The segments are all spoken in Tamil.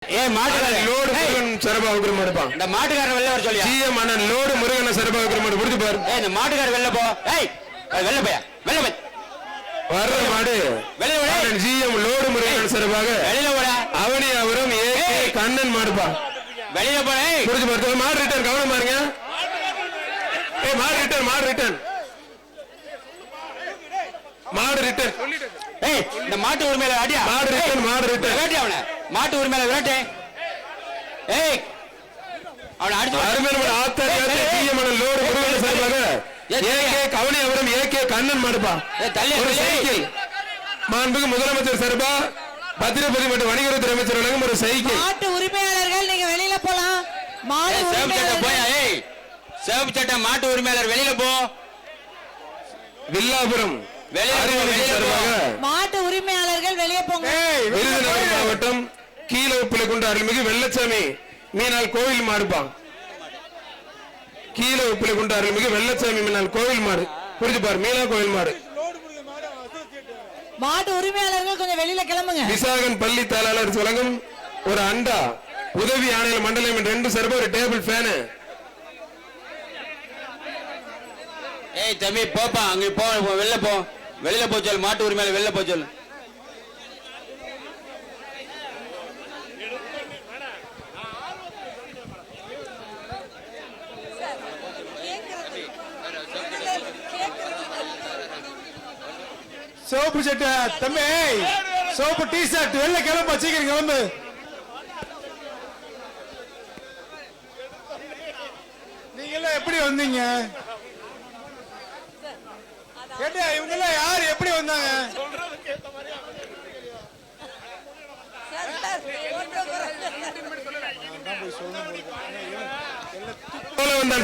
மாட்டுக்காரன் லோடு முருகன் சரபா விக்கிற மாடுப்பான். இந்த மாட்டுக்காரன் வெளில வர சொல்லியா? ஜிஎம் அண்ணன் லோடு முருகன் சரபா விக்கிற மாடு புடிச்சு பாரு. இந்த மாட்டுக்காரன் வெளில போ. வெளில போயா, வெளில போய் வர்ற மாடு வெளில போடா. ஜிஎம் லோடு முருகன் சரபாக வெளில போடா. அவனியாபுரம் ஏகே கண்ணன் மாடுப்பா. வெளில போடா. புடிச்சு பாரு. மாடு ரிட்டர்ன் கவனம் பாருங்க. மாடு ரிட்டர்ன் மாடு ரிட்டர்ன் மாடு ரிட்டர்ன். இந்த மாட்டு உரிமையில அடியா. மாடு ரிட்டர்ன் மாடு ரிட்டர்ன் வேட்டி அவனை மாட்டு உரிமையில விரட்டு. அவனை அடிச்சு அருமையான ஆத்தாரியாத்து ஜிஎம் அண்ணன் லோடு முருகன் சரபாக ஏகே கவனியாபுரம் ஏகே கண்ணன் மாடுப்பா. ஒரு சைக்கிள் மாண்புக்கு முதலமைச்சர் சரபா பத்திரப்பதி மற்றும் வணிகத்துறை அமைச்சர் வழங்கும் ஒரு சைக்கிள். மாட்டு உரிமையாளர்கள் நீங்க வெளியில போலாம். மாடு சேவ் சட்டை மாட்டு உரிமையாளர் வெளியில போ. வில்லாபுரம் மாட்டு உரிமையாளர்கள் வெளியே போங்க. விருதுநகர் மாவட்டம் கீழப்பிள்ளை கொண்ட அருள்மிகு வெள்ளச்சாமி மீனால் கோவில் மாடுப்பான். கீழப்பிள்ளை கொண்ட அருள்மிகு வெள்ளச்சாமி மீனால் கோவில் மாடு புரிஞ்சு பாரு. மீனா கோவில் மாடு. மாட்டு உரிமையாளர்கள் கொஞ்சம் வெளியில கிளம்புங்க. விசாகன் பள்ளி தாளாளர் வழங்கும் ஒரு அண்டா உதவி ஆணையர் மண்டலம் 2 சர்ப ஒரு டேபிள் ஃபேனு. தம்பி போப்பா, அங்க போ, வெளில போ, வெளியில போ சொல்லு. மாட்டு உரிமையில வெளில போ சொல்லு. சோப்பு சட்டை தம்பி, சோப்பு டி ஷர்ட் வெளில கிளம்ப, சீக்கிரம் கிளம்பு. நீங்க எல்லாம் எப்படி வந்தீங்க? கேட்டா இவங்க எல்லாம் யாரு எப்படி வந்தாங்க?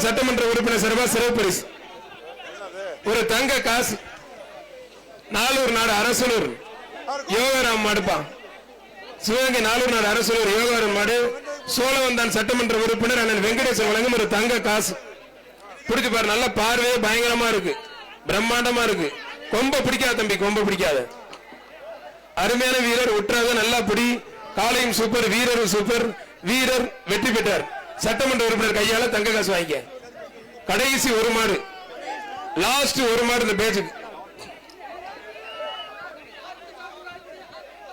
சட்டமன்ற உறுப்பினர் சர்வா சிறப்பு பரிசு ஒரு தங்க காசு. நாலூர் நாடு அரசலூர் யோகாராம் மாடுப்பா. சிவகங்கை நாலூர் நாடு அரசலூர் யோகாராம் மாடு. சோழவந்தான் சட்டமன்ற உறுப்பினர் அண்ணன் வெங்கடேசன் வழங்கும் ஒரு தங்க காசு. பிடிச்சு பாரு. நல்ல பார்வை பயங்கரமா இருக்கு, பிரம்மாண்டமா இருக்கு. கொம்ப பிடிக்காத தம்பி, கொம்ப பிடிக்காத. அருமையான வீரர் உற்றாத நல்லா பிடி. காலையும் சூப்பர், வீரரும் சூப்பர். வீரர் வெற்றி பெற்றார். சட்டமன்ற உறுப்பினர் கையால தங்க காசு வாங்கிக்க. கடைசி ஒரு மாடு, லாஸ்ட் ஒரு மாடு இந்த பேச்சுக்கு.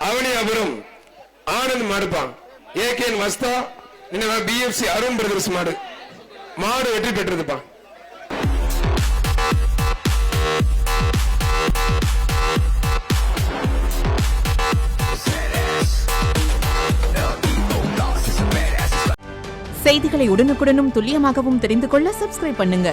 அவனியாபுரம் ஆனந்த் மாடுப்பான். ஏகேன் வஸ்தா பிஎஃப்சி அருண் பிரதர்ஸ் மாடு. மாடு வெற்றி பெற்றதுப்பான். செய்திகளை உடனுக்குடனும் துல்லியமாகவும் தெரிந்து கொள்ள சப்ஸ்கிரைப் பண்ணுங்க.